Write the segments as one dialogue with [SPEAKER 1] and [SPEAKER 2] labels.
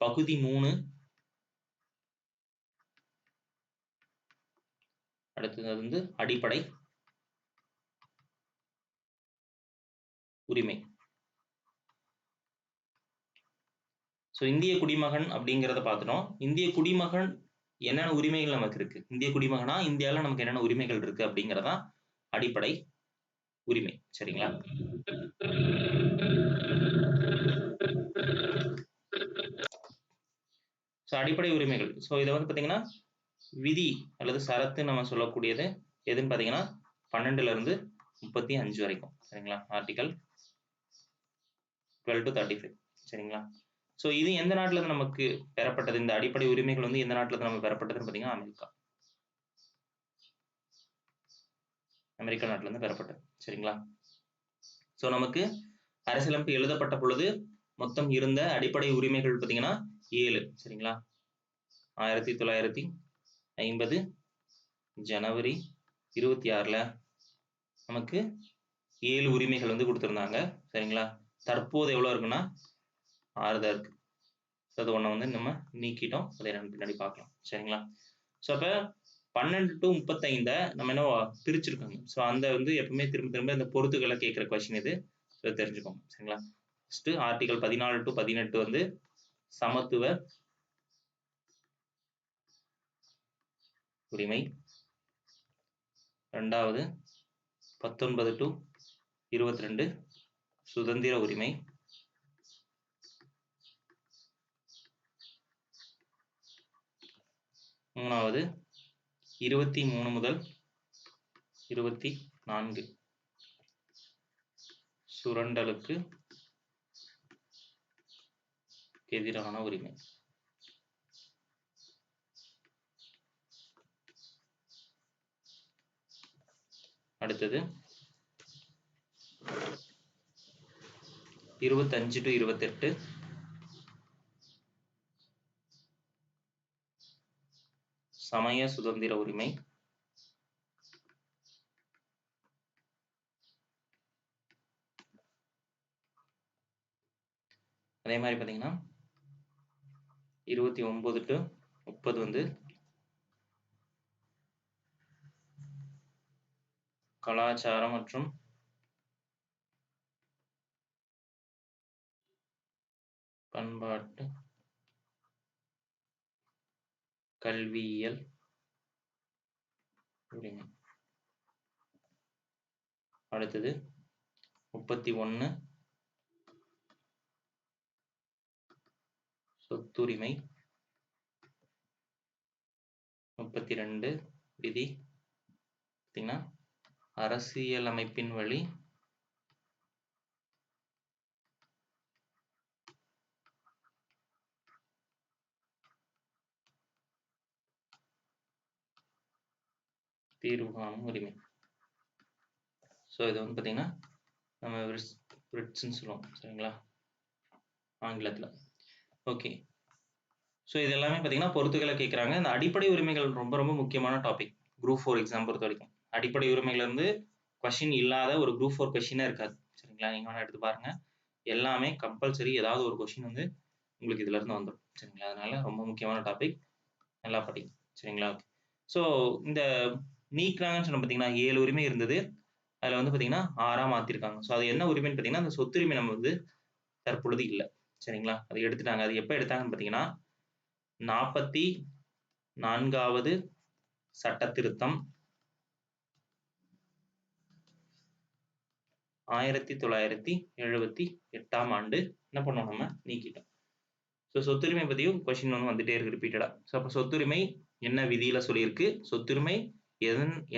[SPEAKER 1] பகுதி 3. அடுத்தது வந்து அடிப்படை உரிமை. ஸோ இந்திய குடிமகன் அப்படிங்கிறத பார்த்துட்டோம். இந்திய குடிமகன் என்னென்ன உரிமைகள் நமக்கு இருக்கு, இந்திய குடிமகனா இந்தியாவில் நமக்கு என்னென்ன உரிமைகள் இருக்கு அப்படிங்கிறதா அடிப்படை உரிமை. சரிங்களா? ஸோ அடிப்படை உரிமைகள். ஸோ இதை வந்து பார்த்தீங்கன்னா விதி அல்லது சரத்து நம்ம சொல்லக்கூடியது எதுன்னு பார்த்தீங்கன்னா 12ல இருந்து 35 வரைக்கும். சரிங்களா? Article 12 to 35. சரிங்களா? ஸோ இது எந்த நாட்டில இருந்து நமக்கு பெறப்பட்டது? இந்த அடிப்படை உரிமைகள் வந்து எந்த நாட்டில இருந்து நமக்கு பெறப்பட்டதுன்னு பார்த்தீங்கன்னா அமெரிக்கா நாட்டில இருந்து பெறப்பட்டது. சரிங்களா? ஸோ நமக்கு அரசியலமைப்பு எழுதப்பட்ட பொழுது மொத்தம் இருந்த அடிப்படை உரிமைகள் பார்த்தீங்கன்னா 7. சரிங்களா? 1950 ஜனவரி 26ல நமக்கு 7 உரிமைகள் வந்து கொடுத்துருந்தாங்க. சரிங்களா? தற்போது எவ்வளோ இருக்குன்னா 6 தான் இருக்கு. அது ஒன்று வந்து நம்ம நீக்கிட்டோம். அதை நம்ம பின்னாடி பார்க்கலாம். சரிங்களா? ஸோ அப்போ 12 to 35 நம்ம என்ன பிரிச்சிருக்காங்க. ஸோ அந்த வந்து எப்பவுமே திரும்ப திரும்ப இந்த பொறுத்துக்களை கேட்குற கொஸ்டின் இது. ஸோ தெரிஞ்சுக்கோங்க. சரிங்களா? ஃபர்ஸ்ட் ஆர்டிகல் 14 to 18 வந்து சமத்துவ உரிமை. ரெண்டாவது 19 to 22 சுதந்திர உரிமை. மூணாவது 23 முதல் 24 சுரண்டலுக்கு எதிரான உரிமை. அடுத்தது 25 to 28 சமய சுதந்திர உரிமை. அதே மாதிரி பார்த்தீங்கன்னா 29 to 30 வந்து கலாச்சாரம் மற்றும் பண்பாட்டு கல்வியியல் உரிமை. அடுத்தது 31 சொத்துரிமை. 32 விதி பார்த்தீங்கன்னா அரசியலமைப்பின் வழி தீர்வு காணும் உரிமை. ஸோ இது வந்து பார்த்தீங்கன்னா நம்ம ரிட்ஸ்ன்னு சொல்லுவோம். சரிங்களா? ஆங்கிலத்தில். ஓகே. ஸோ இது எல்லாமே பார்த்தீங்கன்னா பொறுத்துக்களை கேட்குறாங்க. இந்த அடிப்படை உரிமைகள் ரொம்ப ரொம்ப முக்கியமான டாபிக் குரூப் 4 எக்ஸாம் பொறுத்த வரைக்கும். அடிப்படை உரிமைகள் வந்து கொஸ்டின் இல்லாத ஒரு குரூப் 4 கொஸ்டினே இருக்காது. சரிங்களா? நீங்கள் வேணா எடுத்து பாருங்க. எல்லாமே கம்பல்சரி ஏதாவது ஒரு கொஸ்டின் வந்து உங்களுக்கு இதுல இருந்து வந்துடும். சரிங்களா? அதனால ரொம்ப முக்கியமான டாபிக், நல்லா படிங்க. சரிங்களா? ஸோ இந்த நீக்கிறாங்கன்னு சொன்ன பார்த்தீங்கன்னா 7 உரிமை இருந்தது. அதில் வந்து பார்த்தீங்கன்னா 6ஆ மாற்றிருக்காங்க. ஸோ அது என்ன உரிமைன்னு பார்த்தீங்கன்னா அந்த சொத்துரிமை நம்ம வந்து தற்பொழுது இல்லை. சரிங்களா? அதை எடுத்துட்டாங்க. அது எப்போ எடுத்தாங்கன்னு பார்த்தீங்கன்னா 44வது சட்ட திருத்தம் 1978ஆம் ஆண்டு என்ன பண்ணோம், நம்ம நீக்கிட்டோம். ஸோ சொத்துரிமை பற்றியும் கொஸ்டின் வந்து வந்துட்டே இருக்கு ரிப்பீட்டடா. ஸோ அப்போ சொத்துரிமை என்ன விதியில சொல்லியிருக்கு, சொத்துரிமை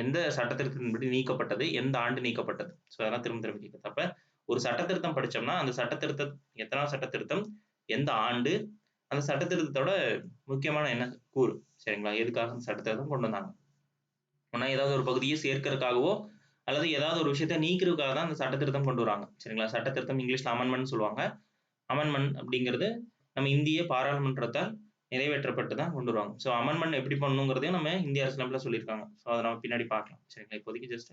[SPEAKER 1] எந்த சட்டத்திருத்தத்தின்படி நீக்கப்பட்டது, எந்த ஆண்டு நீக்கப்பட்டது, ஸோ அதெல்லாம் திரும்ப திரும்ப கேட்குது. அப்போ ஒரு சட்டத்திருத்தம் படிச்சோம்னா அந்த சட்டத்திருத்தம் எத்தனாவது சட்டத்திருத்தம், எந்த ஆண்டு, அந்த சட்டத்திருத்தத்தோட முக்கியமான என்ன கூறு. சரிங்களா? எதுக்காக அந்த சட்டத்திருத்தம் கொண்டு வந்தாங்க. ஒன்னா ஏதாவது ஒரு பகுதியை சேர்க்கறதுக்காகவோ அல்லது ஏதாவது ஒரு விஷயத்தை நீக்கிறதுக்காக தான் அந்த சட்டத்திருத்தம் கொண்டு வராங்க. சரிங்களா? சட்டத்திருத்தம் இங்கிலீஷ்ல அமெண்ட்மெண்ட் சொல்லுவாங்க. அமெண்ட்மெண்ட் அப்படிங்கிறது நம்ம இந்திய பாராளுமன்றத்தால் நிறைவேற்றப்பட்டு தான் கொண்டு வருவாங்க. ஸோ அமெண்ட்மெண்ட் எப்படி பண்ணணுங்கிறதையும் நம்ம இந்திய அரசியலமைப்புல சொல்லியிருக்காங்க. ஸோ அதை நம்ம பின்னாடி பார்க்கலாம். சரிங்களா? இப்போதைக்கு ஜஸ்ட்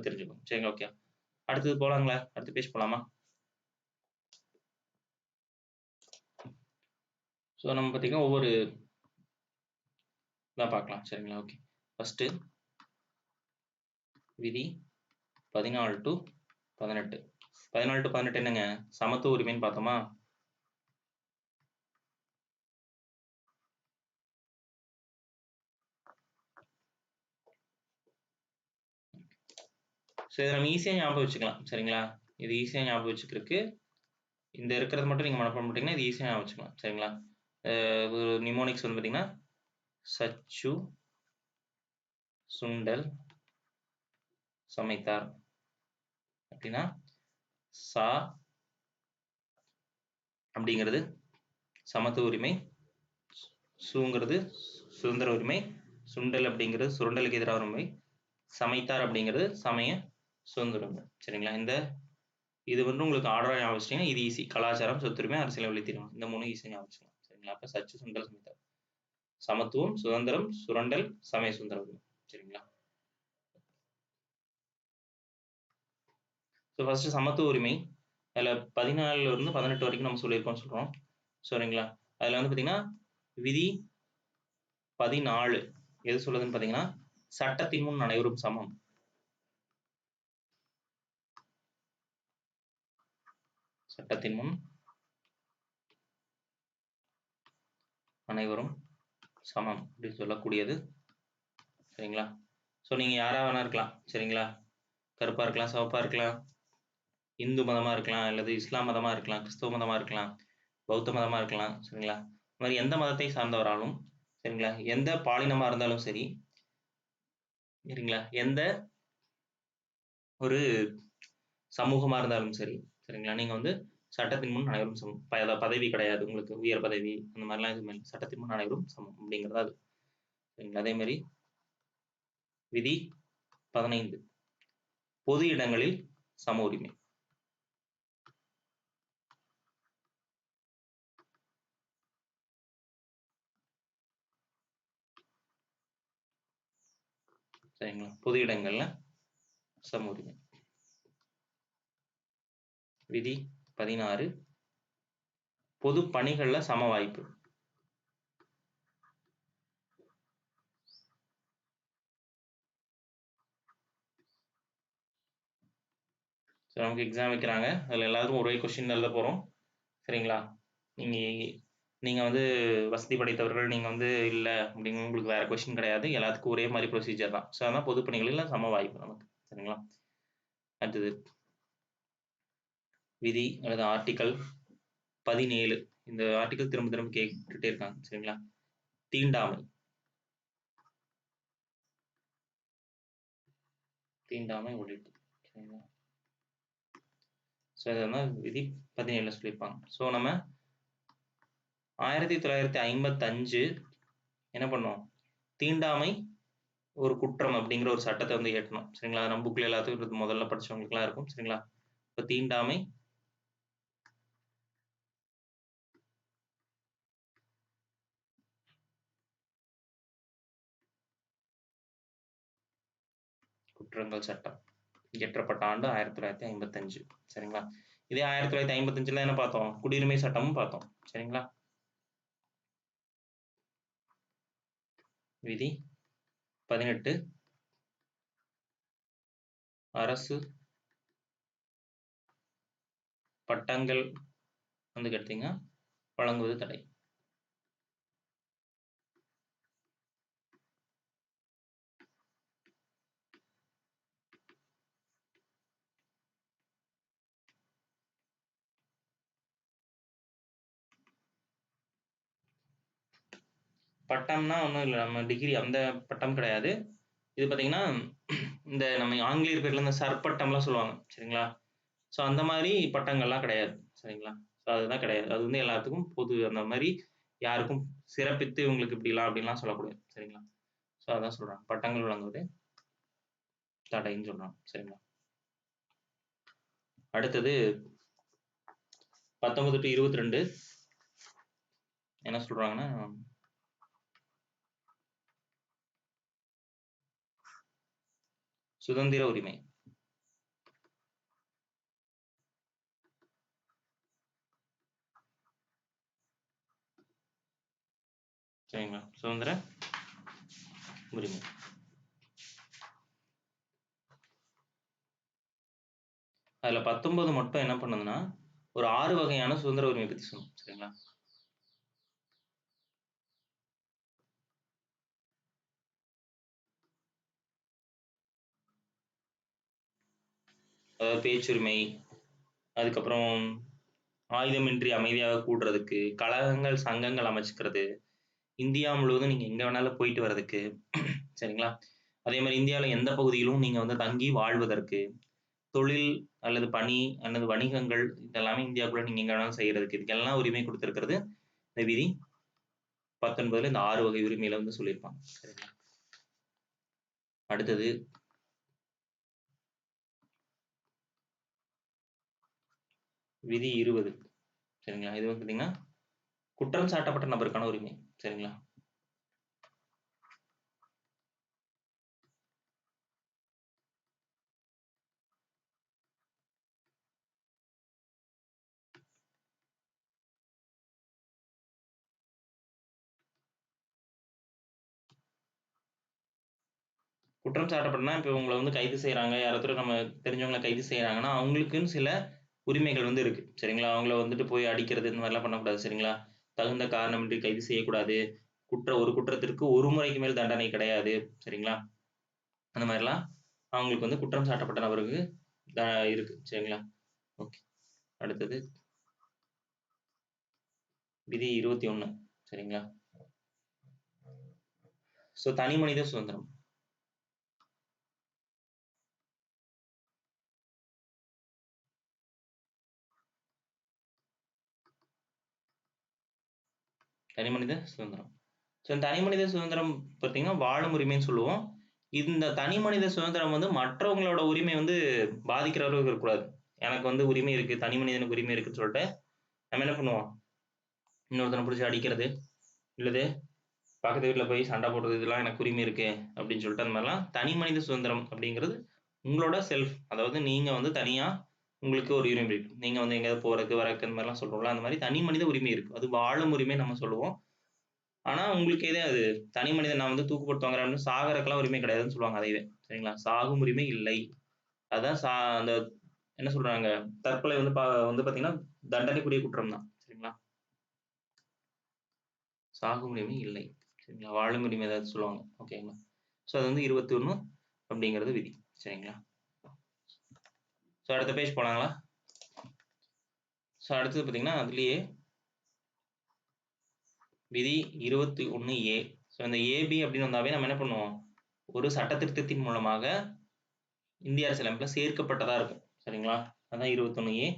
[SPEAKER 1] தெரிஞ்சுக்கணும். சரிங்க, ஓகே. அடுத்தது போலாங்களா? அடுத்த பேஜ் போலாமா? ஸோ நம்ம பார்த்தீங்கன்னா ஒவ்வொரு இதாக பார்க்கலாம். சரிங்களா? ஓகே. ஃபஸ்ட்டு விதி 14 to 18. 14 to 18 என்னங்க? சமத்துவ உரிமைன்னு பார்த்தோமா? ஸோ இதை நம்ம ஈஸியாக ஞாபகம் வச்சுக்கலாம். சரிங்களா? இது ஈஸியாக ஞாபகம் வச்சுக்கிறதுக்கு இந்த இருக்கிறது மட்டும் நீங்கள் மனப்பாடம் பண்ணிட்டீங்கன்னா இது ஈஸியாக ஞாபகம் வச்சுக்கலாம். சரிங்களா? ஒரு நிமோனிக்ஸ் வந்து பார்த்தீங்கன்னா சச்சு சுண்டல் சமைத்தார் அப்படின்னா சா அப்படிங்கிறது சமத்துவ உரிமை, சுங்கிறது சுதந்திர உரிமை, சுண்டல் அப்படிங்கிறது சுரண்டலுக்கு எதிரான உரிமை, சமைத்தார் அப்படிங்கிறது சமய சுதந்திர உரிமை. சரிங்களா? இது வந்து உங்களுக்கு ஆர்டரா ஞாபகம் வச்சிட்டீங்கன்னா இது ஈஸி. கலாச்சாரம், சொத்துரிமை, அரசியல் வழி தீர்வு இந்த 3 ஈஸியாக ஞாபகம் வச்சுக்கலாம். சரிங்களா? அப்போ சச்சு சுண்டல் சமைத்தார். சமத்துவம், சுதந்திரம், சுரண்டல், சமய சுதந்திர உரிமை. சரிங்களா? ஸோ ஃபர்ஸ்ட் சமத்துவ உரிமை அதில் 14 இருந்து 18 வரைக்கும் நம்ம சொல்லியிருக்கோம்னு சொல்கிறோம். சரிங்களா? அதில் வந்து பார்த்தீங்கன்னா விதி 14 எது சொல்லுதுன்னு பார்த்தீங்கன்னா சட்டத்தின் முன் அனைவரும் சமம். சட்டத்தின் முன் அனைவரும் சமம் அப்படின்னு சொல்லக்கூடியது. சரிங்களா? ஸோ நீங்கள் யாராக வேணா இருக்கலாம். சரிங்களா? கருப்பாக இருக்கலாம், சிவப்பாக இருக்கலாம், இந்து மதமாக இருக்கலாம், அல்லது இஸ்லாம் மதமாக இருக்கலாம், கிறிஸ்தவ மதமாக இருக்கலாம், பௌத்த மதமாக இருக்கலாம். சரிங்களா? இந்த மாதிரி எந்த மதத்தை சார்ந்தவராலும் சரிங்களா, எந்த பாலினமாக இருந்தாலும் சரி, சரிங்களா, எந்த ஒரு சமூகமாக இருந்தாலும் சரி, சரிங்களா, நீங்கள் வந்து சட்டத்தின் முன் அனைவரும் சமம். பதவி கிடையாது உங்களுக்கு, உயர் பதவி அந்த மாதிரிலாம் எதுவுமே இல்லை. சட்டத்தின் முன் அனைவரும் சமம் அப்படிங்கிறதா அது. சரிங்களா? அதே மாதிரி விதி 15 பொது இடங்களில் சம உரிமை. சரிங்களா? பொது இடங்கள்ல சம உரிமை. விதி 16 பொது பணிகள்ல சம வாய்ப்பு. நமக்கு எக்ஸாம் வைக்கிறாங்க, அதில் எல்லாருக்கும் ஒரே கொஸ்டின் எழுத போகிறோம். சரிங்களா? நீங்கள் வந்து வசதி படைத்தவர்கள், நீங்கள் வந்து இல்லை அப்படிங்க உங்களுக்கு வேறு கொஸ்டின் கிடையாது. எல்லாத்துக்கும் ஒரே மாதிரி ப்ரொசீஜர் தான். ஸோ அதான் பொது பணிகளில் சம வாய்ப்பு நமக்கு. சரிங்களா? அடுத்தது விதி அல்லது ஆர்டிக்கல் 17. இந்த ஆர்டிக்கல் திரும்ப திரும்ப கேட்டுட்டே இருக்காங்க. சரிங்களா? தீண்டாமை. தீண்டாமை ஒழிப்பு. சரிங்களா? ஸோ இதை வந்து விதி 17 சொல்லியிருப்பாங்க. ஸோ நம்ம 1955 என்ன பண்ணோம், தீண்டாமை ஒரு குற்றம் அப்படிங்கிற ஒரு சட்டத்தை வந்து ஏற்றணும். சரிங்களா? நம்ம புக்கில் எல்லாத்துக்கும் முதல்ல படிச்சவங்களுக்குலாம் இருக்கும். சரிங்களா? இப்போ தீண்டாமை குற்றங்கள் சட்டம் இயற்றப்பட்ட ஆண்டு 1955. சரிங்களா? இதே 1955 என்ன பார்த்தோம், குடியுரிமை சட்டமும் பார்த்தோம். சரிங்களா? விதி 18 அரசு பட்டங்கள் வந்து கேட்டீங்க வழங்குவது தடை. பட்டம்னா ஒன்றும் இல்லை, நம்ம டிகிரி அந்த பட்டம் கிடையாது. இது பார்த்தீங்கன்னா இந்த நம்ம ஆங்கிலேயர் பேர்ல இந்த சற்பட்டம்லாம் சொல்லுவாங்க. சரிங்களா? ஸோ அந்த மாதிரி பட்டங்கள்லாம் கிடையாது. சரிங்களா? ஸோ அதுதான் கிடையாது. அது வந்து எல்லாத்துக்கும் பொது. அந்த மாதிரி யாருக்கும் சிறப்பித்து இவங்களுக்கு இப்படிலாம் அப்படின்லாம் சொல்லக்கூடாது. சரிங்களா? ஸோ அதான் சொல்றாங்க, பட்டங்கள் வழங்குவது தடைன்னு சொல்றாங்க. சரிங்களா? அடுத்தது 19 to 22 என்ன சொல்றாங்கன்னா சுதந்திர உரிமை. சரிங்களா? சுதந்திர உரிமை. அதுல 19 மட்டும் என்ன பண்ணுதுன்னா ஒரு 6 வகையான சுதந்திர உரிமை பத்தி சொல்லும். சரிங்களா? அதாவது பேச்சுரிமை, அதுக்கப்புறம் ஆயுதமின்றி அமைதியாக கூடுறதுக்கு, கழகங்கள், சங்கங்கள் அமைச்சுக்கிறது, இந்தியா முழுவதும் நீங்க எங்க வேணாலும் போயிட்டு வர்றதுக்கு, சரிங்களா? அதே மாதிரி இந்தியாவில் எந்த பகுதியிலும் நீங்க வந்து தங்கி வாழ்வதற்கு, தொழில் அல்லது பணி அல்லது வணிகங்கள் இதெல்லாமே இந்தியாவுக்குள்ள நீங்க எங்க வேணாலும் செய்யறதுக்கு, இதுக்கெல்லாம் உரிமை கொடுத்திருக்கிறது இந்த விதி 19 இந்த 6 வகை உரிமையில வந்து சொல்லியிருப்பாங்க. சரிங்களா? அடுத்தது விதி 20. சரிங்களா? இது வந்து பார்த்தீங்கன்னா குற்றம் சாட்டப்பட்ட நபருக்கான உரிமை. சரிங்களா? குற்றம் சாட்டப்பட்டனா இப்போ உங்களை வந்து கைது செய்யறாங்க, யாராவது நம்ம தெரிஞ்சவங்களை கைது செய்யறாங்கன்னா அவங்களுக்குன்னு சில உரிமைகள் வந்து இருக்கு. சரிங்களா? அவங்கள வந்துட்டு போய் அடிக்கிறது இந்த மாதிரிலாம் பண்ணக்கூடாது. சரிங்களா? தகுந்த காரணமின்றி கைது செய்யக்கூடாது. ஒரு குற்றத்திற்கு ஒரு முறைக்கு மேல் தண்டனை கிடையாது. சரிங்களா? அந்த மாதிரிலாம் அவங்களுக்கு வந்து குற்றம் சாட்டப்பட்ட நபருக்கு இருக்கு. சரிங்களா? ஓகே. அடுத்தது விதி 21. சரிங்களா? ஸோ தனி மனித சுதந்திரம். தனி மனித சுதந்திரம். ஸோ தனி மனித சுதந்திரம் பார்த்தீங்கன்னா வாழும் உரிமைன்னு சொல்லுவோம். இந்த தனி மனித சுதந்திரம் வந்து மற்றவங்களோட உரிமை வந்து பாதிக்கிற அளவுக்கு இருக்கக்கூடாது. எனக்கு வந்து உரிமை இருக்கு, தனி மனிதனுக்கு உரிமை இருக்குன்னு சொல்லிட்டு நம்ம என்ன பண்ணுவோம், இன்னொருத்தனை பிடிச்சி அடிக்கிறது, இல்லது பக்கத்து வீட்டில் போய் சண்டை போடுறது, இதெல்லாம் எனக்கு உரிமை இருக்கு அப்படின்னு சொல்லிட்டு அந்த மாதிரிலாம் தனி மனித சுதந்திரம் அப்படிங்கிறது உங்களோட செல்ஃப், அதாவது நீங்க வந்து தனியா உங்களுக்கு ஒரு உரிமை இருக்கு. நீங்க வந்து எங்கேயாவது போறதுக்கு வரக்கு அந்த மாதிரிலாம் சொல்றோம்ல, அந்த மாதிரி தனி மனித உரிமை இருக்கு. அது வாழும் உரிமை நம்ம சொல்லுவோம். ஆனா உங்களுக்கு எதே அது தனி மனிதன் நான் வந்து தூக்கு போட்டு தொங்குறேன்னு சாகறதுக்கெல்லாம் உரிமை கிடையாதுன்னு சொல்லுவாங்க அதையவே. சரிங்களா? சாகும் உரிமை இல்லை. அதான் அந்த என்ன சொல்றாங்க, தற்கொலை வந்து வந்து பார்த்தீங்கன்னா தண்டனைக்குரிய குற்றம் தான். சரிங்களா? சாகும் உரிமை இல்லை. சரிங்களா? வாழும் உரிமை ஏதாவது சொல்லுவாங்க. ஓகேங்களா? ஸோ அது வந்து 21 அப்படிங்கிறது விதி. சரிங்களா? ஸோ அடுத்த பேஜ் போலாங்களா? ஸோ அடுத்தது பார்த்தீங்கன்னா அதுலயே விதி 21A. ஸோ இந்த ஏபி அப்படின்னு வந்தாவே நம்ம என்ன பண்ணுவோம், ஒரு சட்ட திருத்தத்தின் மூலமாக இந்திய அரசியலமைப்புல சேர்க்கப்பட்டதா இருக்கும். சரிங்களா? அதான் 21A.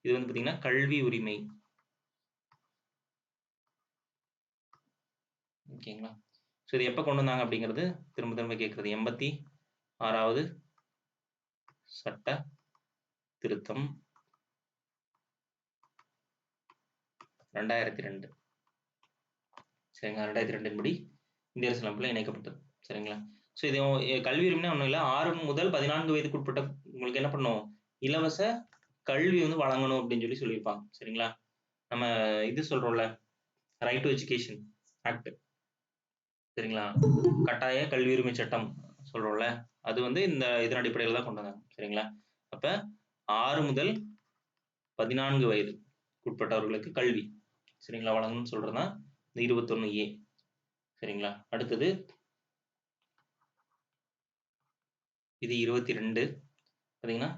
[SPEAKER 1] இது வந்து பார்த்தீங்கன்னா கல்வி உரிமை. ஓகேங்களா? ஸோ இது எப்ப கொண்டு வந்தாங்க அப்படிங்கிறது திரும்ப திரும்ப கேட்கறது. 86வது சட்ட திருத்தம் 2002. சரிங்களா? 2002 படி இந்திய அரசியலமைப்புல இணைக்கப்பட்டது. சரிங்களா? ஸோ இது கல்வி உரிமைனா ஒண்ணும் இல்ல. 6 முதல் 14 வயதுக்குட்பட்ட உங்களுக்கு என்ன பண்ணும், இலவச கல்வி வந்து வழங்கணும் அப்படின்னு சொல்லியிருப்பாங்க. சரிங்களா? நம்ம இது சொல்றோம்ல, ரைட் டு எஜுகேஷன் ஆக்ட். சரிங்களா? கட்டாய கல்வி உரிமை சட்டம் சொல்றோம்ல, அது வந்து இதன் அடிப்படையில தான் கொண்டு வந்தாங்க. சரிங்களா? அப்ப 6 முதல் 14 வயதுக்குட்பட்டவர்களுக்கு கல்வி சரிங்களா வழங்கணும்னு சொல்றது தான் இந்த 21A. சரிங்களா? அடுத்தது இது 22 பார்த்தீங்கன்னா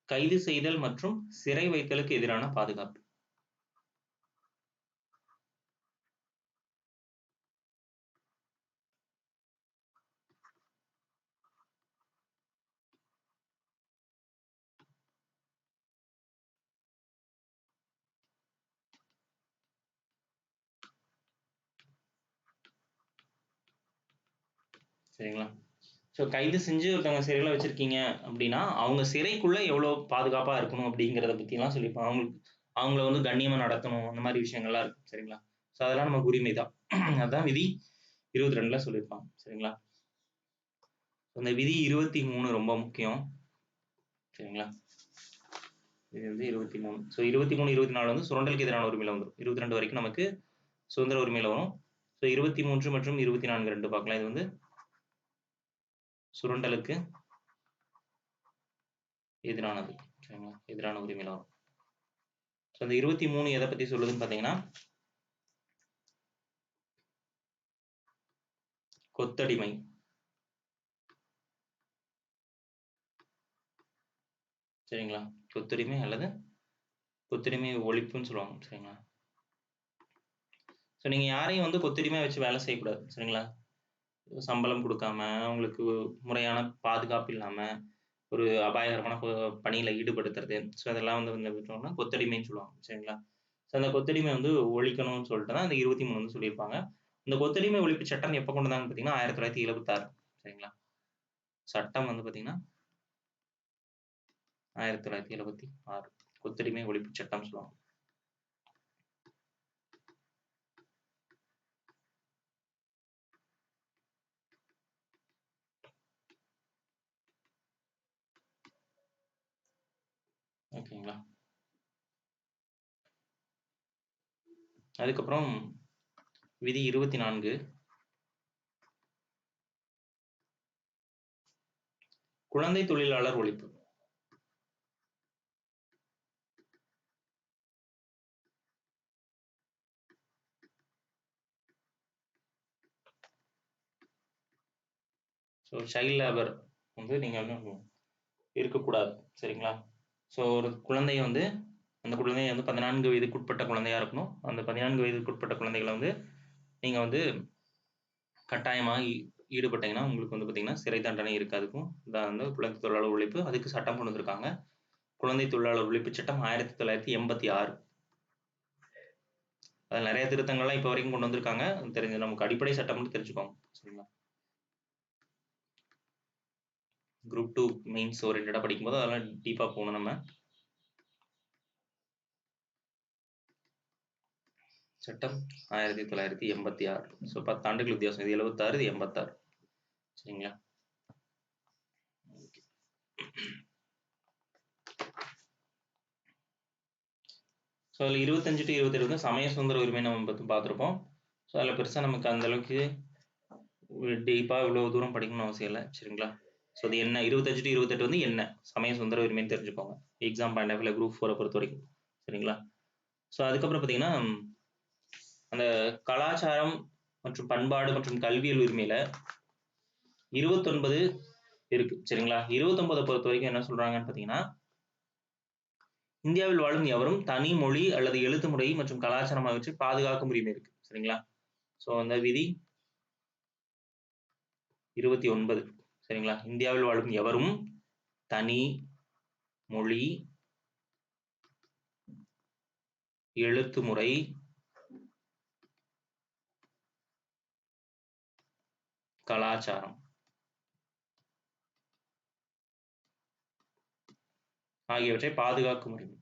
[SPEAKER 1] கைது செய்தல் மற்றும் சிறை வைத்தலுக்கு எதிரான பாதுகாப்பு. சரிங்களா? ஸோ கைது செஞ்சு ஒருத்தவங்க சிறையில வச்சிருக்கீங்க அப்படின்னா, அவங்க சிறைக்குள்ள எவ்வளோ பாதுகாப்பா இருக்கணும் அப்படிங்கிறத பத்திலாம் சொல்லியிருப்பாங்க. அவங்கள வந்து கண்ணியமா நடத்தணும். அந்த மாதிரி விஷயங்கள்லாம் இருக்கு. சரிங்களா? ஸோ அதெல்லாம் நமக்கு உரிமை தான். அதான் விதி 22ல சொல்லியிருப்பாங்க. சரிங்களா? இந்த விதி 23 ரொம்ப முக்கியம். சரிங்களா? இது வந்து 23. ஸோ 23, 24 வந்து சுரண்டலுக்கு எதிரான உரிமையில வந்துரும். 22 வரைக்கும் நமக்கு சுதந்திர உரிமையில வரும். ஸோ 23 மற்றும் 24 2 பார்க்கலாம். இது வந்து சுரண்டலுக்கு எதிரானது. சரிங்களா? எதிரான உரிமையில வரும். ஸோ அந்த 23 எதை பத்தி சொல்லுதுன்னு பார்த்தீங்கன்னா, கொத்தடிமை. சரிங்களா? கொத்தடிமை அல்லது கொத்தடிமை ஒழிப்புன்னு சொல்லுவாங்க. சரிங்களா? ஸோ நீங்க யாரையும் வந்து கொத்தடிமையா வச்சு வேலை செய்யக்கூடாது. சரிங்களா? சம்பளம் கொடுக்காம, அவங்களுக்கு முறையான பாதுகாப்பு இல்லாம, ஒரு அபாயகரமான பணியில ஈடுபடுத்துறது. ஸோ அதெல்லாம் வந்து விட்டோம்னா கொத்தடிமைன்னு சொல்லுவாங்க. சரிங்களா? ஸோ அந்த கொத்தடிமை வந்து ஒழிக்கணும்னு சொல்லிட்டு தான் அந்த 23 வந்து சொல்லியிருப்பாங்க. இந்த கொத்தடிமை ஒழிப்பு சட்டம் எப்ப கொண்டு வந்தாங்கன்னு பார்த்தீங்கன்னா 1976. சரிங்களா? சட்டம் வந்து பார்த்தீங்கன்னா 1976 கொத்தடிமை ஒழிப்பு சட்டம் சொல்லுவாங்க. ஓகேங்களா? அதுக்கப்புறம் விதி 24 குழந்தை தொழிலாளர் ஒழிப்பு. ஸோ சைல்ட் லேபர் வந்து நீங்க வந்து இருக்கக்கூடாது. சரிங்களா? ஸோ ஒரு குழந்தைய வந்து அந்த குழந்தை வந்து 14 வயதுக்குட்பட்ட குழந்தையா இருக்கணும். அந்த 14 வயதுக்குட்பட்ட குழந்தைகள வந்து நீங்க வந்து கட்டாயமா ஈடுபட்டீங்கன்னா, உங்களுக்கு வந்து பார்த்தீங்கன்னா, சிறை தண்டனை இருக்கு. அதுக்கும் இதான் வந்து குழந்தை தொழிலாளர் ஒழிப்பு. அதுக்கு சட்டம் கொண்டு வந்திருக்காங்க. குழந்தை தொழிலாளர் ஒழிப்பு சட்டம் 1986. அதில் நிறைய திருத்தங்கள்லாம் இப்போ வரைக்கும் கொண்டு வந்திருக்காங்க. தெரிஞ்சு நமக்கு அடிப்படை சட்டம் மட்டும் தெரிஞ்சுக்கோங்க. சரிங்களா? குரூப் 2 மெயின்ஸ் ஓரியன்டா படிக்கும்போது அதெல்லாம் டீப்பா போகணும் நம்ம. சட்டம் 1986. ஸோ 10 ஆண்டுகள் வித்தியாசம். இது 76, இது 86. சரிங்களா? ஸோ அதில் 25 to 27 வந்து சமய சுதந்திர உரிமை நம்ம பற்றி பார்த்துருப்போம். ஸோ அதில் பெருசாக நமக்கு அந்த அளவுக்கு டீப்பாக இவ்வளோ தூரம் படிக்கணும்னு அவசியம் இல்லை. சரிங்களா? ஸோ அது என்ன 25 to 28 வந்து என்ன சமய சுதந்திர உரிமைன்னு தெரிஞ்சுக்கோங்க. எக்ஸாம் பாயிண்ட் ஆஃப் வியூல குரூப் 4 பொறுத்த வரைக்கும். சரிங்களா? ஸோ அதுக்கப்புறம் பார்த்தீங்கன்னா அந்த கலாச்சாரம் மற்றும் பண்பாடு மற்றும் கல்வியல் உரிமையில 29 இருக்கு. சரிங்களா? 29 பொறுத்த வரைக்கும் என்ன சொல்றாங்கன்னு பார்த்தீங்கன்னா, இந்தியாவில் வாழும் எவரும் தனி மொழி அல்லது எழுத்து முறை மற்றும் கலாச்சாரம் ஆகியவற்றை பாதுகாக்கும் உரிமை இருக்கு. சரிங்களா? ஸோ அந்த விதி 29. சரிங்களா? இந்தியாவில் வாழும் எவரும் தனி மொழி, எழுத்து முறை, கலாச்சாரம் ஆகியவற்றை பாதுகாக்கும் உரிமை.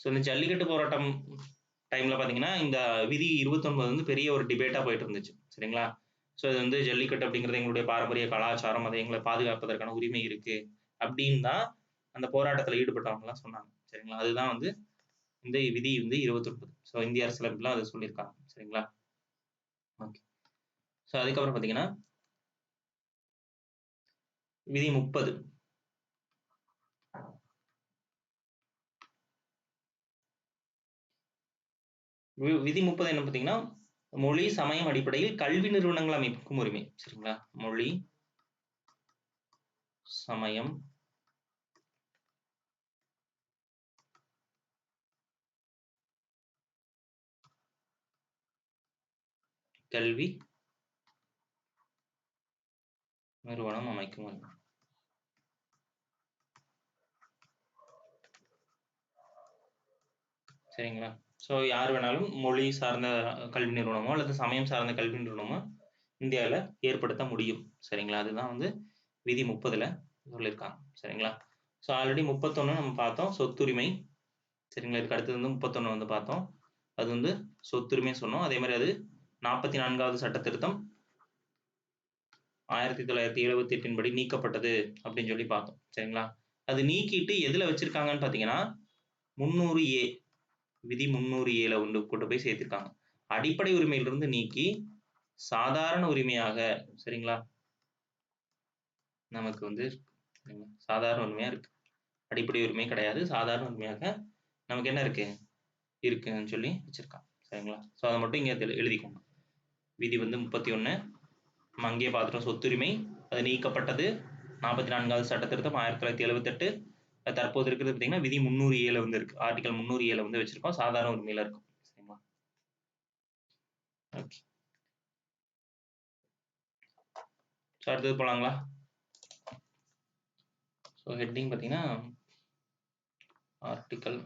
[SPEAKER 1] ஸோ இந்த ஜல்லிக்கட்டு போராட்டம் டைம்ல பார்த்தீங்கன்னா, இந்த விதி 29 வந்து பெரிய ஒரு டிபேட்டா போயிட்டு இருந்துச்சு. சரிங்களா? ஸோ இது வந்து ஜல்லிக்கட்டு அப்படிங்கிறது எங்களுடைய பாரம்பரிய கலாச்சாரம், அதை எங்களை பாதுகாப்பதற்கான உரிமை இருக்கு அப்படின்னு தான் அந்த போராட்டத்தில் ஈடுபட்டவங்கலாம் சொன்னாங்க. சரிங்களா? அதுதான் வந்து இந்த விதி வந்து 29. ஸோ இந்திய அரசியலமைப்புல அதை சொல்லியிருக்காங்க. சரிங்களா? ஓகே. ஸோ அதுக்கப்புறம் பார்த்தீங்கன்னா விதி 30. விதி 30 என்ன பார்த்தீங்கன்னா, மொழி, சமயம் அடிப்படையில் கல்வி நிறுவனங்கள் அமைக்கும் உரிமை. சரிங்களா? மொழி, சமயம், கல்வி நிறுவனம் அமைக்கும் உரிமை. சரிங்களா? ஸோ யார் வேணாலும் மொழி சார்ந்த கல்வி நிறுவனமோ அல்லது சமயம் சார்ந்த கல்வி நிறுவனமோ இந்தியாவில் ஏற்படுத்த முடியும். சரிங்களா? அதுதான் வந்து விதி 30ல சொல்லியிருக்காங்க. சரிங்களா? ஸோ ஆல்ரெடி 31 நம்ம பார்த்தோம் சொத்துரிமை. சரிங்களா? இதுக்கு அடுத்தது வந்து 31 வந்து பார்த்தோம். அது வந்து சொத்துரிமை சொன்னோம். அதே மாதிரி அது 44வது சட்ட திருத்தம் 1978 படி நீக்கப்பட்டது அப்படின்னு சொல்லி பார்த்தோம். சரிங்களா? அது நீக்கிட்டு எதுல வச்சிருக்காங்கன்னு பார்த்தீங்கன்னா 300A விதி 300A கொண்டு போய் சேர்த்திருக்காங்க. அடிப்படை உரிமையிலிருந்து நீக்கி சாதாரண உரிமையாக, சரிங்களா, நமக்கு வந்து சாதாரண உரிமையா இருக்கு. அடிப்படை உரிமை கிடையாது, சாதாரண உரிமையாக நமக்கு என்ன இருக்கு இருக்குன்னு சொல்லி வச்சிருக்காங்க. சரிங்களா? ஸோ அதை மட்டும் இங்கே எழுதிக்கோங்க. விதி வந்து 31 நம்ம அங்கேயே பார்த்துட்டோம். சொத்துரிமை அது நீக்கப்பட்டது 44வது சட்ட திருத்தம் 1978. தற்போது இருக்கிறது பார்த்தீங்கன்னா விதி 300A வந்து இருக்கு. ஆர்டிகல் 300A வந்து வச்சிருக்கோம். சாதாரண உரிமையில இருக்கும். சரிங்களா? ஓகே. ஸோ அடுத்தது போலாங்களா? ஸோ ஹெட்டிங் பார்த்தீங்கன்னா ஆர்டிகல்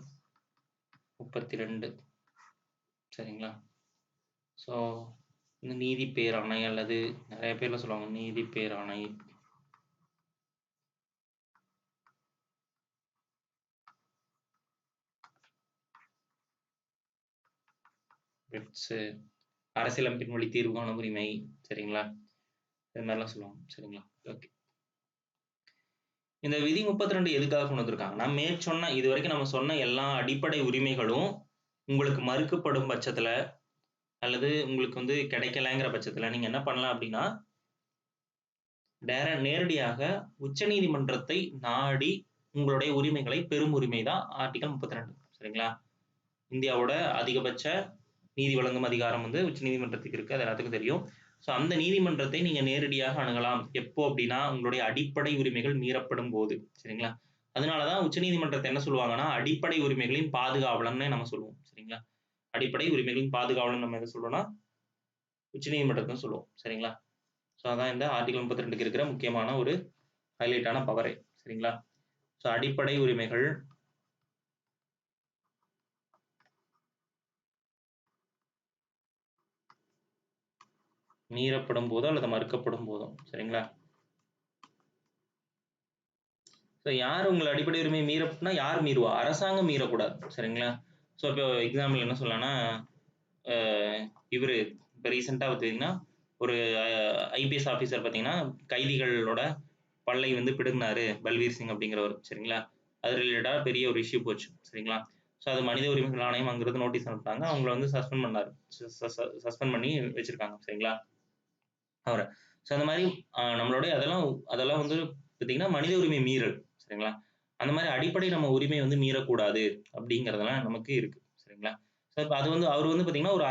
[SPEAKER 1] 32. சரிங்களா? ஸோ இந்த நீதி பேராணை அல்லது நிறைய பேர்ல சொல்லுவாங்க நீதி பேராணை. அரசியலமைப்பின் வழி தீர்வு காணும் உரிமை. சரிங்களா? இது மாதிரிலாம் சொல்லுவாங்க. சரிங்களா? ஓகே. இந்த விதி 32 எதுக்காக கொண்டு வந்திருக்காங்கன்னா, மேற்சொன்ன இது வரைக்கும் நம்ம சொன்ன எல்லா அடிப்படை உரிமைகளும் உங்களுக்கு மறுக்கப்படும் பட்சத்துல அல்லது உங்களுக்கு வந்து கிடைக்கலங்கிற பட்சத்துல நீங்க என்ன பண்ணலாம் அப்படின்னா, நேரடியாக உச்சநீதிமன்றத்தை நாடி உங்களுடைய உரிமைகளை பெறும் உரிமை தான் ஆர்டிகல் 32. சரிங்களா? இந்தியாவோட அதிகபட்ச நீதி வழங்கும் அதிகாரம் வந்து உச்சநீதிமன்றத்துக்கு இருக்கு. அது எல்லாத்துக்கும் தெரியும். ஸோ அந்த நீதிமன்றத்தை நீங்க நேரடியாக அணுகலாம். எப்போ அப்படின்னா உங்களுடைய அடிப்படை உரிமைகள் மீறப்படும் போது. சரிங்களா? அதனாலதான் உச்சநீதிமன்றத்தை என்ன சொல்லுவாங்கன்னா, அடிப்படை உரிமைகளின் பாதுகாவலன்னு நம்ம சொல்லுவோம். சரிங்களா? அடிப்படை உரிமைகளின் பாதுகாவலன் நம்ம எதை சொல்றோம்னா உச்சநீதிமன்றத்தை சொல்லுவோம். சரிங்களா? ஸோ அதான் இந்த ஆர்டிகல் 32க்கு இருக்கிற முக்கியமான ஒரு ஹைலைட்டான பவரே. சரிங்களா? ஸோ அடிப்படை உரிமைகள் மீறப்படும் போதோ அல்லது மறுக்கப்படும் போதும். சரிங்களா? ஸோ யார் உங்கள் அடிப்படை உரிமை மீறப்பட்டுனா யார் மீறுவா? அரசாங்கம் மீறக்கூடாது. சரிங்களா? ஸோ இப்போ எக்ஸாம்பிள் என்ன சொல்லலாம்னா, இவர் இப்போ ரீசெண்டாக பார்த்தீங்கன்னா ஒரு ஐபிஎஸ் ஆஃபீஸர் பார்த்தீங்கன்னா கைதிகளோட பல்லை வந்து பிடுங்கினாரு பல்வீர் சிங் அப்படிங்கிறவர். சரிங்களா? அது ரிலேட்டடாக பெரிய ஒரு இஷ்யூ போச்சு. சரிங்களா? ஸோ அது மனித உரிமைகள் ஆணையம் அங்கிருந்து நோட்டீஸ் அனுப்பிட்டாங்க. அவங்கள வந்து சஸ்பெண்ட் பண்ணாரு. சஸ்பெண்ட் பண்ணி வச்சிருக்காங்க. சரிங்களா? அவரை. ஸோ அந்த மாதிரி நம்மளுடைய அதெல்லாம் வந்து பார்த்தீங்கன்னா மனித உரிமை மீறல். சரிங்களா? அந்த மாதிரி அடிப்படை நம்ம உரிமை வந்து மீறக்கூடாது அப்படிங்கிறதெல்லாம் நமக்கு இருக்கு. சரிங்களா? ஸோ இப்போ அது வந்து அவர் வந்து பார்த்தீங்கன்னா ஒரு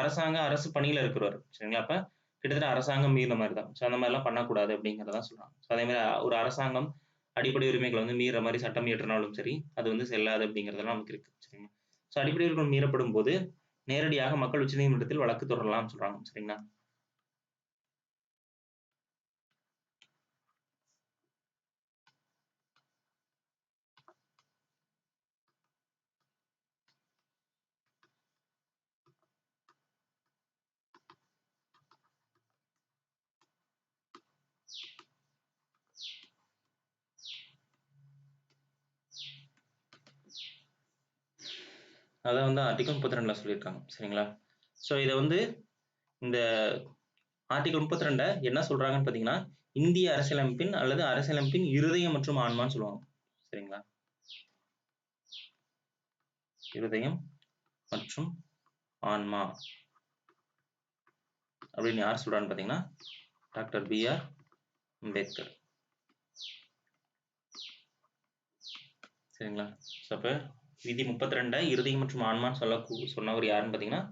[SPEAKER 1] அரசு பணியில இருக்கிறவர். சரிங்களா? அப்ப கிட்டத்தட்ட அரசாங்கம் மீறின மாதிரி தான். ஸோ அந்த மாதிரிலாம் பண்ணக்கூடாது அப்படிங்கிறதான் சொல்றாங்க. ஸோ அதே மாதிரி ஒரு அரசாங்கம் அடிப்படை உரிமைகளை வந்து மீற மாதிரி சட்டம் இயற்றினாலும் சரி, அது வந்து செல்லாது அப்படிங்கிறதெல்லாம் நமக்கு இருக்கு. சரிங்களா? ஸோ அடிப்படை உரிமை மீறப்படும் போது நேரடியாக மக்கள் உச்சநீதிமன்றத்தில் வழக்கு தொடரலாம்னு சொல்றாங்க. சரிங்களா? அதை வந்து ஆர்டிகல் 32ல சொல்லியிருக்காங்க. சரிங்களா? ஸோ இதை வந்து இந்த ஆர்டிகல் 32 என்ன சொல்றாங்கன்னு பார்த்தீங்கன்னா, இந்திய அரசியலமைப்பின் அல்லது அரசியலமைப்பின் இருதயம் மற்றும் ஆன்மான்னு சொல்லுவாங்க. சரிங்களா? இருதயம் மற்றும் ஆன்மா அப்படின்னு யார் சொல்றான்னு பார்த்தீங்கன்னா, டாக்டர் B.R. அம்பேத்கர். சரிங்களா? ஸோ அப்போ விதி 32 இருதயம் மற்றும் ஆன்மான்னு சொன்னவர் யாருன்னு பார்த்தீங்கன்னா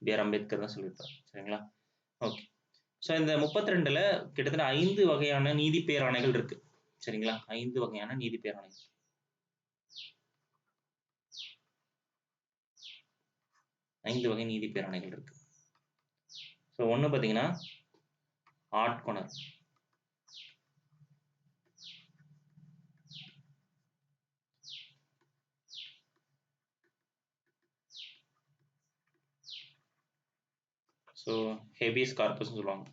[SPEAKER 1] B.R. அம்பேத்கர் தான் சொல்லியிருப்பார். சரிங்களா? ஓகே. ஸோ இந்த 32ல கிட்டத்தட்ட 5 வகையான நீதி பேராணைகள் இருக்கு. சரிங்களா? 5 வகையான நீதி பேராணைகள். 5 வகை நீதி பேராணைகள் இருக்கு. ஸோ ஒன்று பார்த்தீங்கன்னா ஆட்கொணர். ஸோ ஹேபியஸ் கார்பஸ் சொல்லுவாங்க.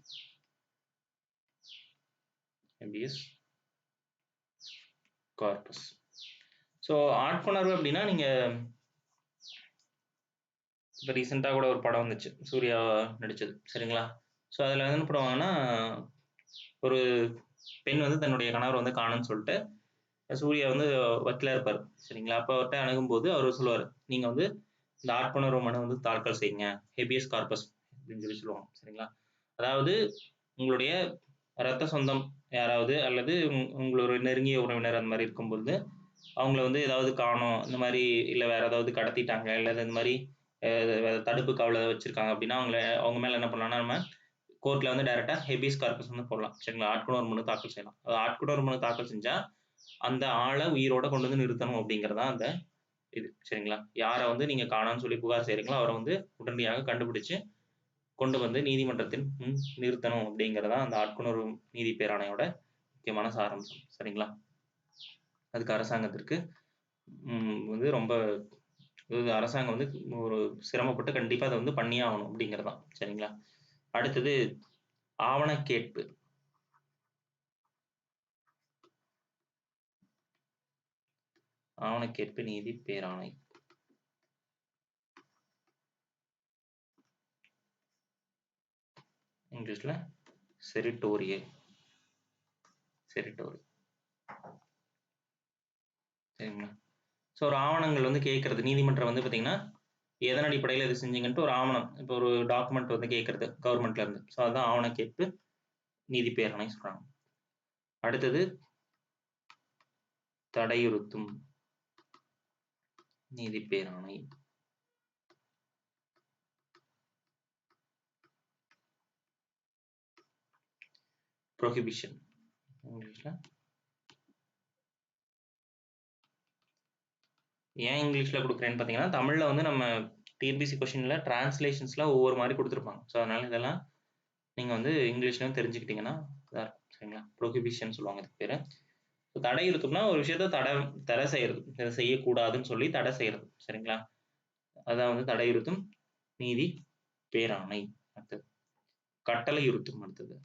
[SPEAKER 1] Habeas corpus. ஸோ ஆட்கொணர்வு அப்படின்னா நீங்கள் இப்போ ரீசெண்டாக கூட ஒரு படம் வந்துச்சு, சூர்யா நடிச்சது. சரிங்களா? ஸோ அதில் என்ன பண்ணுவாங்கன்னா, ஒரு பெண் வந்து தன்னுடைய கணவர் வந்து காணும்னு சொல்லிட்டு சூர்யா வந்து வக்கீலா இருப்பாரு. சரிங்களா? அப்ப அவர்ட்ட அணுகும்போது அவரு சொல்லுவாரு, "நீங்க வந்து இந்த ஆட்கொணர்வு மனு வந்து தாக்கல் செய்யுங்க. ஹேபியஸ் கார்பஸ்" அப்படின்னு சொல்லுவாங்க. சரிங்களா? அதாவது உங்களுடைய ரத்த சொந்தம் யாராவது அல்லது உங்களோட நெருங்கிய உறவினர் அந்த மாரி இருக்கும்போது, அவங்கள வந்து ஏதாவது காணோம், இந்த மாரி இல்ல வேற ஏதாவது கடத்திட்டாங்க, இல்ல இந்த மாரி தடுப்பு காவல்ல வச்சிருக்காங்க அப்படின்னா, அவங்க மேல என்ன பண்ணலாம்னா நம்ம கோர்ட்ல வந்து டைரக்ட்டா ஹேபியஸ் கார்பஸ் வந்து போடலாம். சரிங்களா? ஆட்கொணர்வு மனு தாக்கல் செய்யலாம். ஆட்கொணர்வு மனு தாக்கல் செஞ்சா, அந்த ஆள உயிரோட கொண்டு வந்து நிறுத்தணும் அப்படிங்கிறது தான் அந்த இது. சரிங்களா? யார வந்து நீங்க காணோம்னு சொல்லி புகார் செய்றீங்களோ, அவர வந்து உடனடியாக கண்டுபிடிச்சு, கொண்டு வந்து நீதிமன்றத்தின் முன் நிறுத்தணும் அப்படிங்கிறது தான் அந்த ஆட்கொணர்வு நீதி பேராணையோட முக்கியமான சாராம்சம். சரிங்களா? அதுக்கு அரசாங்கத்திற்கு வந்து ரொம்ப அரசாங்கம் வந்து ஒரு சிரமப்பட்டு கண்டிப்பா அத வந்து பண்ணியே ஆகணும் அப்படிங்கிறது தான். சரிங்களா? அடுத்தது ஆவணக்கேட்பு. ஆவணக்கேட்பு நீதி பேராணை. இங்கிலீஷ்ல செரிட்டோரியல். சரிங்களா? ஸோ ஒரு ஆவணங்கள் வந்து கேட்கறது. நீதிமன்றம் வந்து பார்த்தீங்கன்னா, எதன் அடிப்படையில இத செஞ்சீங்கன்ட்டு ஒரு ஆவணம். இப்போ ஒரு டாக்குமெண்ட் வந்து கேட்கறது கவர்மெண்ட்ல இருந்து. ஸோ அதான் ஆவணக்கேட்பு நீதி பேராணை சொல்றாங்க. அடுத்தது தடையுறுத்தும் நீதி பேராணை. புரோஹிபிஷன் இங்கிலீஷ்ல. ஏன் இங்கிலீஷ்ல குடுக்குறேன்னு பார்த்தீங்கன்னா, தமிழ்ல வந்து நம்ம டிஎன்பிஎஸ்சி கொஸ்டின்ல டிரான்ஸ்லேஷன்ஸ்ல ஒவ்வொரு மாரி குடுத்துருப்பாங்க. ஸோ அதனால இதெல்லாம் நீங்க வந்து இங்கிலீஷ்லயும் தெரிஞ்சுக்கிட்டீங்கன்னா இதா இருக்கும். சரிங்களா? புரோஹிபிஷன் சொல்லுவாங்க இதுக்கு பேரு. தடை இருக்கும்னா ஒரு விஷயத்த தடை செய்யறது. இத செய்யக்கூடாதுன்னு சொல்லி தடை செய்யறது. சரிங்களா? அதான் வந்து தடையுறுத்தும் நீதி பேராணை. அடுத்தது கட்டளையுறுத்தும். அடுத்தது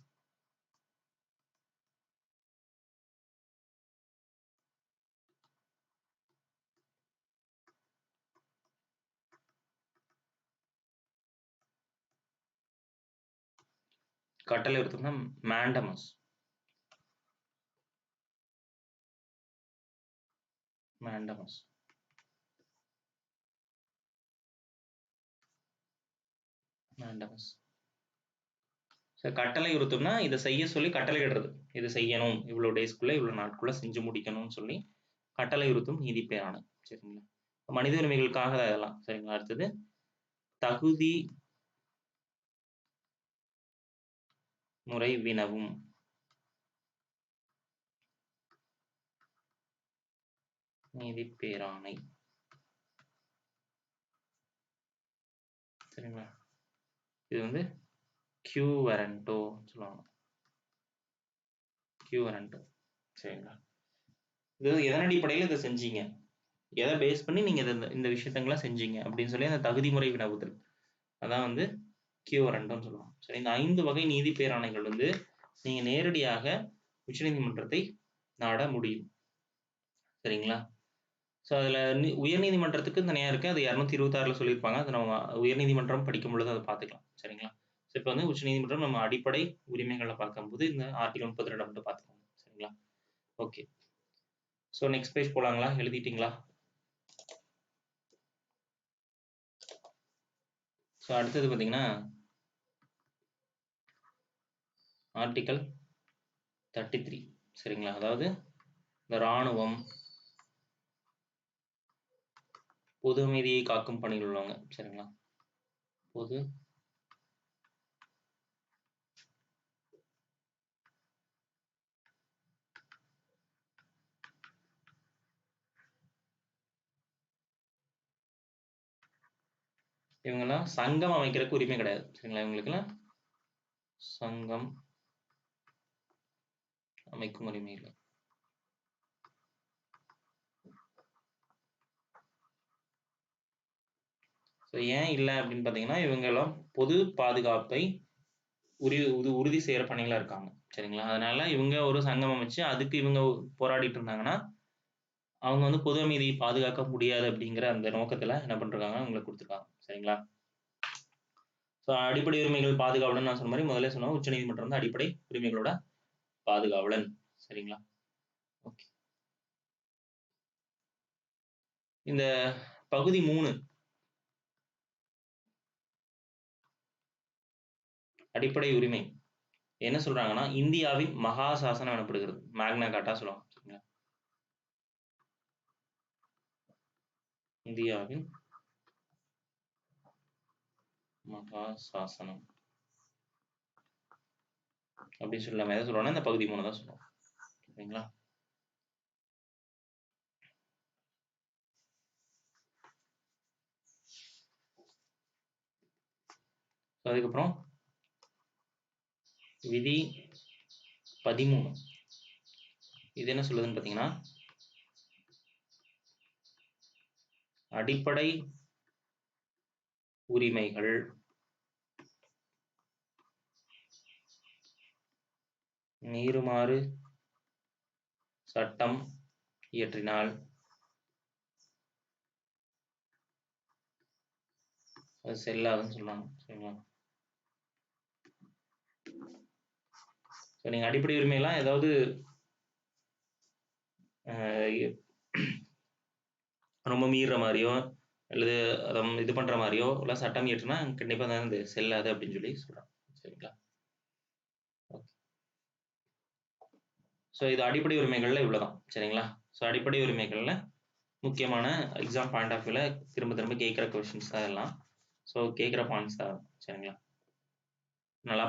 [SPEAKER 1] கட்டளையுறுத்தும்னா மேண்டமஸ். மேண்டமஸ். மேண்டமஸ். கட்டளையுறுத்தும்னா இத செய்ய சொல்லி கட்டளையிடுறது. இது செய்யணும். இவ்வளோ டேஸ்க்குள்ள, இவ்வளோ நாட்குள்ள செஞ்சு முடிக்கணும்னு சொல்லி கட்டளையுறுத்தும் நீதி பேராணை. சரிங்களா? மனித உரிமைகளுக்காக அதெல்லாம். சரிங்களா? அடுத்தது தகுதி முறை வினவும். நீதி பேராணை. சரிங்களா? இது வந்து கியூ வரண்டோ சொல்லுவாங்க. கியூ வரண்டோ. சரிங்களா? இது எதன் அடிப்படையில இத செஞ்சீங்க? எத பேஸ் பண்ணி நீங்க இந்த விஷயத்தங்கள்லாம் செஞ்சீங்க அப்படின்னு சொல்லி அந்த தகுதி முறை வினவுதல். அதான் வந்து கியூ வரண்டோன்னு சொல்லுவாங்க. சரி, இந்த 5 வகை நீதி பேராணைகள் வந்து நீங்க நேரடியாக உச்சநீதிமன்றத்தை நாட முடியும். சரிங்களா? ஸோ அதில உயர்நீதிமன்றத்துக்கு தனியா இருக்கு. அது 226ல சொல்லியிருப்பாங்க. அத நம்ம உயர்நீதிமன்றம் படிக்கும் பொழுது அத பார்த்துக்கலாம். சரிங்களா? ஸோ இப்ப வந்து உச்சநீதிமன்றம் நம்ம அடிப்படை உரிமைகள பார்க்கும்போது இந்த ஆர்டிகல் 32 மட்டும் பார்த்துக்கோங்க. சரிங்களா? ஓகே. ஸோ நெக்ஸ்ட் பேஜ் போலாங்களா? எழுதிட்டீங்களா? ஸோ அடுத்தது பார்த்தீங்கன்னா, ஆர்டிகல் 33 சரிங்களா? அதாவது இந்த ராணுவம், பொது அமைதியை காக்கும் பணியில் உள்ளவங்க. சரிங்களா? பொது இவங்கலாம் சங்கம் அமைக்கிறதுக்கு உரிமை கிடையாது. சரிங்களா? இவங்களுக்கெல்லாம் சங்கம் அமைக்கும் உரிமை இல்லை. ஸோ ஏன் இல்லை அப்படின்னு பார்த்தீங்கன்னா, இவங்கெல்லாம் பொது பாதுகாப்பை உறுதி செய்யற பணிகளா இருக்காங்க. சரிங்களா? அதனால இவங்க ஒரு சங்கம் அமைச்சு அதுக்கு இவங்க போராடிட்டு இருந்தாங்கன்னா, அவங்க வந்து பொது அமைதியை பாதுகாக்க முடியாது அப்படிங்கிற அந்த நோக்கத்துல என்ன பண்றாங்க, அவங்களுக்கு குடுத்துருக்காங்க. சரிங்களா? ஸோ அடிப்படை உரிமைகள் பாதுகாவலன் நான் சொன்ன மாரி முதல்லே சொன்ன உச்சநீதிமன்றம் வந்து அடிப்படை உரிமைகளோட பாதுகாவலன். சரிங்களா? ஓகே. இந்த பகுதி 3 அடிப்படை உரிமை என்ன சொல்றாங்கன்னா, இந்தியாவின் மகா சாசனம் எனப்படுகிறது. மேக்னா கார்ட்டா சொல்லுவாங்க. சரிங்களா? இந்தியாவின் மகா சாசனம் அப்படின்னு சொல்லி நம்ம எதை சொல்றோம்னா இந்த பகுதி 3 தான் சொல்லுவோம். சரிங்களா? அதுக்கப்புறம் விதி 13 இது என்ன சொல்லுதுன்னு பார்த்தீங்கன்னா, அடிப்படை உரிமைகள் மீறுமாறு சட்டம் இயற்றினால் அது செல்லாதுன்னு சொல்றாங்க. சரிங்களா? நீங்க அடிப்படை உரிமையெல்லாம் ஏதாவது ரொம்ப மீறுற மாதிரியோ அல்லது அதை இது பண்ற மாதிரியோ எல்லாம் சட்டம் இயற்றுனா கண்டிப்பா அது செல்லாது அப்படின்னு சொல்லி சொல்றாங்க. சரிங்களா? ஸோ இது அடிப்படை உரிமைகள்ல இவ்வளவுதான். சரிங்களா? ஸோ அடிப்படை உரிமைகள்ல முக்கியமான எக்ஸாம் பாயிண்ட் ஆஃப் வியூல திரும்ப திரும்ப கேட்குற கொஸ்டின்ஸ் தான் எல்லாம். ஸோ கேட்குற பாயிண்ட்ஸ் தான். சரிங்களா? நல்லா